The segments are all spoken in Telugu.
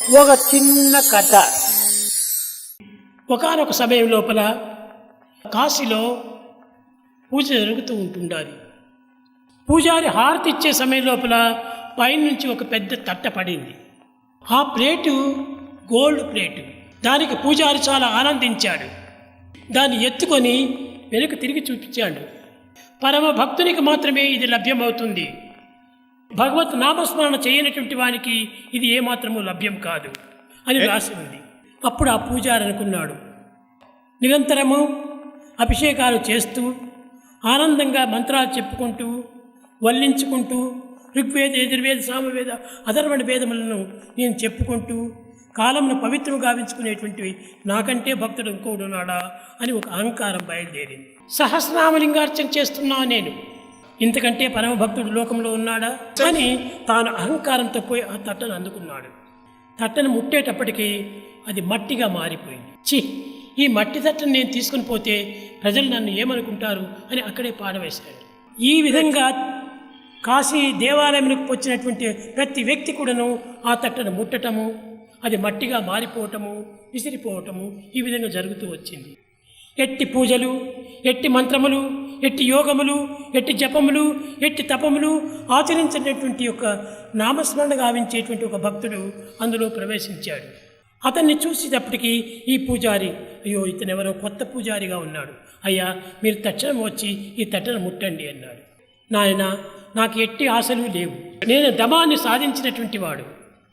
ఒక చిన్న కథ. ఒకానొక సమయం లోపల కాశీలో పూజ జరుగుతూ ఉంటుండాలి. పూజారి హారతి ఇచ్చే సమయం లోపల పైనుంచి ఒక పెద్ద తట్ట పడింది. ఆ ప్లేటు గోల్డ్ ప్లేటు. దానికి పూజారి చాలా ఆనందించాడు. దాన్ని ఎత్తుకొని వెనుక తిరిగి చూపించాడు. పరమ భక్తునికి మాత్రమే ఇది లభ్యమవుతుంది. భగవత్ నామస్మరణ చేయనటువంటి వానికి ఇది ఏమాత్రము లభ్యం కాదు అని రాసి ఉంది. అప్పుడు ఆ పూజారి అనుకున్నాడు, నిరంతరము అభిషేకాలు చేస్తూ ఆనందంగా మంత్రాలు చెప్పుకుంటూ వల్లించుకుంటూ ఋగ్వేద యజుర్వేద సామవేద అథర్వణ వేదములను నేను చెప్పుకుంటూ కాలంను పవిత్రం గావించుకునేటువంటివి నాకంటే భక్తుడు ఇంకోడున్నాడా అని ఒక అహంకారం బయలుదేరింది. సహస్రనామలింగార్చన చేస్తున్నా నేను, ఇంతకంటే పరమ భక్తుడు లోకంలో ఉన్నాడా అని తాను అహంకారంతో పోయి ఆ తట్టను అందుకున్నాడు. తట్టను ముట్టేటప్పటికీ అది మట్టిగా మారిపోయింది. ఈ మట్టి తట్టను నేను తీసుకుని పోతే ప్రజలు నన్ను ఏమనుకుంటారు అని అక్కడే పాడవేశాడు. ఈ విధంగా కాశీ దేవాలయంలోకి వచ్చినటువంటి ప్రతి వ్యక్తి కూడాను ఆ తట్టను ముట్టటము, అది మట్టిగా మారిపోవటము, విసిరిపోవటము ఈ విధంగా జరుగుతూ వచ్చింది. ఎట్టి పూజలు, ఎట్టి మంత్రములు, ఎట్టి యోగములు, ఎట్టి జపములు, ఎట్టి తపములు ఆచరించినటువంటి యొక్క నామస్మరణ గావించేటువంటి ఒక భక్తుడు అందులో ప్రవేశించాడు. అతన్ని చూసేటప్పటికీ ఈ పూజారి, అయ్యో ఇతను ఎవరో కొత్త పూజారిగా ఉన్నాడు, అయ్యా మీరు తక్షణం వచ్చి ఈ తట్టను ముట్టండి అన్నాడు. నాయన, నాకు ఎట్టి ఆశలు లేవు, నేను దమాన్ని సాధించినటువంటి వాడు,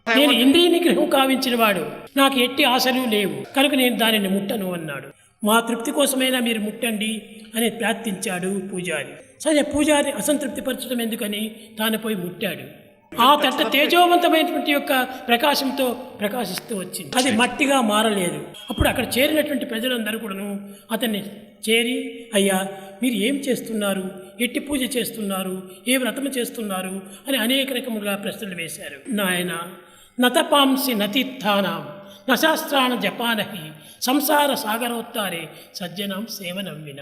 నేను ఇంద్రియ నిగ్రహం కావించిన వాడు, నాకు ఎట్టి ఆశలు లేవు కనుక నేను దానిని ముట్టను అన్నాడు. మా తృప్తి కోసమైనా మీరు ముట్టండి అని ప్రార్థించాడు పూజారి. సరే, పూజారి అసంతృప్తిపరచడం ఎందుకని తాను పోయి ముట్టాడు. ఆ తట్ట తేజోవంతమైనటువంటి యొక్క ప్రకాశంతో ప్రకాశిస్తూ వచ్చింది. అది మట్టిగా మారలేదు. అప్పుడు అక్కడ చేరినటువంటి ప్రజలందరూ కూడాను అతన్ని చేరి, అయ్యా మీరు ఏం చేస్తున్నారు, ఎట్టి పూజ చేస్తున్నారు, ఏ వ్రతము చేస్తున్నారు అని అనేక రకములుగా ప్రశ్నలు వేశారు. నాయన, నతపాంసి నతీర్థానాం నశాస్త్రాన జపానహి సంసార సాగరోత్తారే సజ్జనాం సేవనమ్మిన.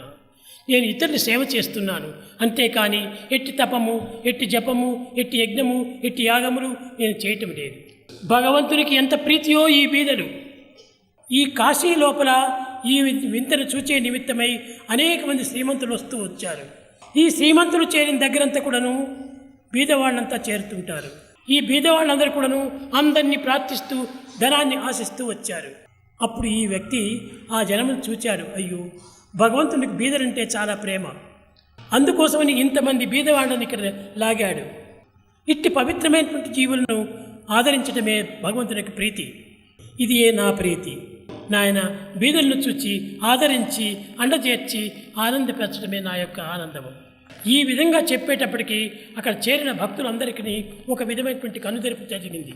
నేను ఇతరుని సేవ చేస్తున్నాను, అంతేకాని ఎట్టి తపము, ఎట్టి జపము, ఎట్టి యజ్ఞము, ఎట్టి యాగములు నేను చేయటం లేదు. భగవంతునికి ఎంత ప్రీతియో ఈ బీదలు. ఈ కాశీ లోపల ఈ వింతను చూచే నిమిత్తమై అనేక మంది శ్రీమంతులు వస్తూ వచ్చారు. ఈ శ్రీమంతులు చేరిన దగ్గరంతా కూడాను బీదవాళ్ళంతా చేరుతుంటారు. ఈ బీదవాళ్ళందరూ కూడాను అందరినీ ప్రార్థిస్తూ ధనాన్ని ఆశిస్తూ వచ్చారు. అప్పుడు ఈ వ్యక్తి ఆ జనమును చూచాడు, అయ్యో భగవంతునికి బీదలంటే చాలా ప్రేమ, అందుకోసమని ఇంతమంది బీదవాళ్ళని ఇక్కడ లాగాడు. ఇట్టి పవిత్రమైనటువంటి జీవులను ఆదరించడమే భగవంతునికి ప్రీతి, ఇది నా ప్రీతి. నాయన, బీదలను చూచి ఆదరించి అండచేర్చి ఆనందపరచడమే నా యొక్క ఆనందము. ఈ విధంగా చెప్పేటప్పటికీ అక్కడ చేరిన భక్తులందరికీ ఒక విధమైనటువంటి కనుదెరుపు జరిగింది.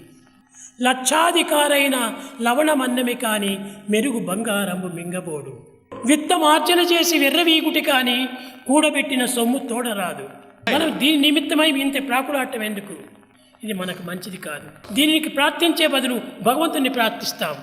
లక్షాధికారైన లవణమన్నమి కాని మెరుగు బంగారము మింగబోడు, విత్తమార్జన చేసి వెర్రవీగుటి కాని కూడబెట్టిన సొమ్ము తోడరాదు. మనం దీని నిమిత్తమై ఇంత ప్రాకులాటం ఎందుకు? ఇది మనకు మంచిది కాదు. దీనికి ప్రార్థించే బదులు భగవంతుని ప్రార్థిస్తాం.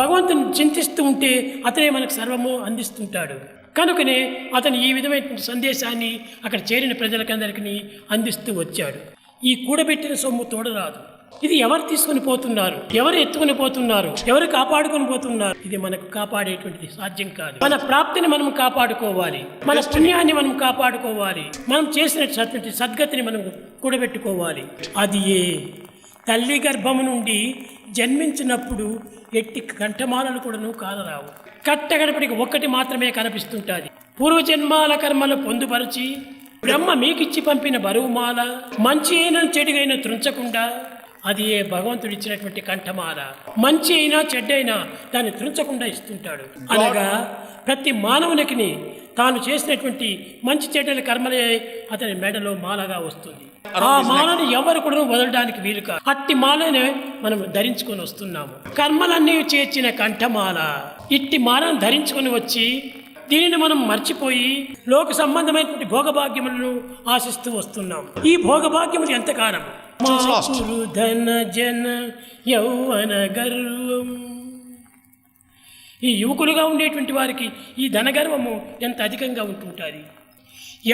భగవంతుని చింతిస్తూ ఉంటే అతనే మనకు సర్వము అందిస్తుంటాడు. కనుకనే అతను ఈ విధమైనటువంటి సందేశాన్ని అక్కడ చేరిన ప్రజలకందరికీ అందిస్తూ వచ్చాడు. ఈ కూడబెట్టిన సొమ్ము తోడరాదు. ఇది ఎవరు తీసుకుని పోతున్నారు, ఎవరు ఎత్తుకుని పోతున్నారు, ఎవరు కాపాడుకొని పోతున్నారు? ఇది మనకు కాపాడేటువంటిది సాధ్యం కాదు. మన ప్రాప్తిని మనం కాపాడుకోవాలి, మన పుణ్యాన్ని మనం కాపాడుకోవాలి, మనం చేసినటువంటి సద్గతిని మనం కూడబెట్టుకోవాలి. అది తల్లి గర్భము నుండి జన్మించినప్పుడు ఎట్టి కంఠమాలను కూడాను కానరావు. కట్టగడపటికి ఒక్కటి మాత్రమే కనిపిస్తుంటుంది. పూర్వజన్మాల కర్మలు పొందుపరిచి బ్రహ్మ మీకిచ్చి పంపిన బరువుమాల, మంచి అయిన చెడుగైన త్రుంచకుండా అది భగవంతుడు ఇచ్చినటువంటి కంఠమాల. మంచి అయినా చెడ్డైనా దాన్ని త్రుంచకుండా ఇస్తుంటాడు. అనగా ప్రతి మానవునికి తాను చేసినటువంటి మంచి చెడ్డల కర్మలే అతని మెడలో మాలగా వస్తుంది. ఆ మాలను ఎవరు కూడా వదలడానికి వీలు కాదు. అట్టి మాలనే మనం ధరించుకొని వస్తున్నాము. కర్మలన్నీ చేర్చిన కంఠమాల. ఇట్టి మాలను ధరించుకొని వచ్చి దీనిని మనం మర్చిపోయి లోక సంబంధమైనటువంటి భోగభాగ్యములను ఆశిస్తూ వస్తున్నాం. ఈ భోగభాగ్యములు ఎంతకాలం? ధన జన యౌవన గర్వం. ఈ యువకులుగా ఉండేటువంటి వారికి ఈ ధనగర్వము ఎంత అధికంగా ఉంటుంటుంది.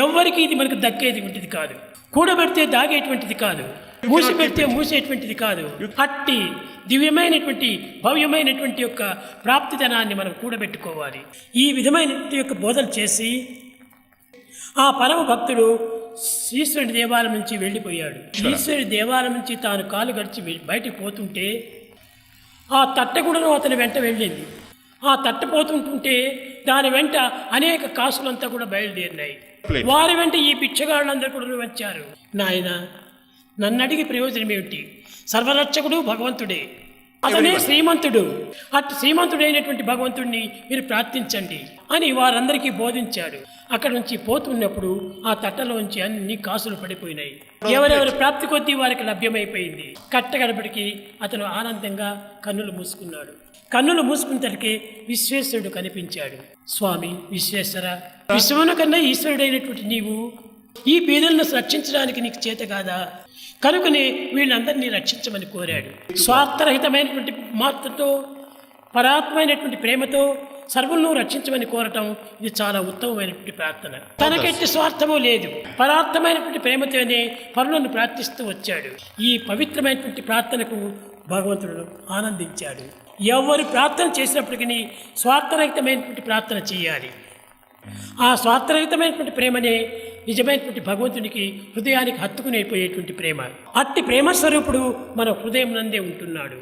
ఎవరికి ఇది మనకు దక్కేది ఉంటుంది కాదు, కూడబెడితే దాగేటువంటిది కాదు. మూసి పెడితే మూసేటువంటిది కాదు. అట్టి దివ్యమైనటువంటి భవ్యమైనటువంటి యొక్క ప్రాప్తిధనాన్ని మనం కూడబెట్టుకోవాలి. ఈ విధమైన యొక్క బోధలు చేసి ఆ పరమ భక్తుడు ఈశ్వరుడి దేవాలయం నుంచి వెళ్ళిపోయాడు. ఈశ్వరుడి దేవాలయం నుంచి తాను కాలు గడిచి బయటికి పోతుంటే ఆ తట్ట కూడా అతని వెంట వెళ్ళింది. ఆ తట్ట పోతుంటుంటే దాని వెంట అనేక కాసులంతా కూడా బయలుదేరినాయి. వారి వెంట ఈ పిచ్చగాళ్ళందరూ కూడా వచ్చారు. నాయన, నన్ను అడిగి ప్రయోజనం ఏమిటి? సర్వరక్షకుడు భగవంతుడే, అతనే శ్రీమంతుడు. అటు శ్రీమంతుడైనటువంటి భగవంతుడిని మీరు ప్రార్థించండి అని వారందరికీ బోధించాడు. అక్కడ నుంచి పోతున్నప్పుడు ఆ తట్టలోంచి అన్ని కాసులు పడిపోయినాయి. ఎవరెవరి ప్రాప్తి కొద్దీ వారికి లభ్యమైపోయింది. కట్టగడపటికి అతను ఆనందంగా కన్నులు మూసుకున్నాడు. కన్నులు మూసుకున్నతడికి విశ్వేశ్వరుడు కనిపించాడు. స్వామి విశ్వేశ్వర, విశ్వమున కన్నా ఈశ్వరుడైనటువంటి నీవు ఈ బీదలను రక్షించడానికి నీకు చేత కాదా? కనుకనే వీళ్ళందరినీ రక్షించమని కోరాడు. స్వార్థరహితమైనటువంటి మాటతో, పరాత్మైనటువంటి ప్రేమతో సర్వులను రక్షించమని కోరటం ఇది చాలా ఉత్తమమైనటువంటి ప్రార్థన. తనకెట్టి స్వార్థము లేదు, పరార్థమైనటువంటి ప్రేమతోనే పరులను ప్రార్థిస్తూ వచ్చాడు. ఈ పవిత్రమైనటువంటి ప్రార్థనకు భగవంతుడు ఆనందించాడు. ఎవరు ప్రార్థన చేసినప్పటికీ స్వార్థరహితమైనటువంటి ప్రార్థన చేయాలి. ఆ స్వార్థరహితమైనటువంటి ప్రేమనే నిజమైనటువంటి భగవంతునికి హృదయానికి హత్తుకుని అయిపోయేటువంటి ప్రేమ. అట్టి ప్రేమ స్వరూపుడు మన హృదయం నందే ఉంటున్నాడు.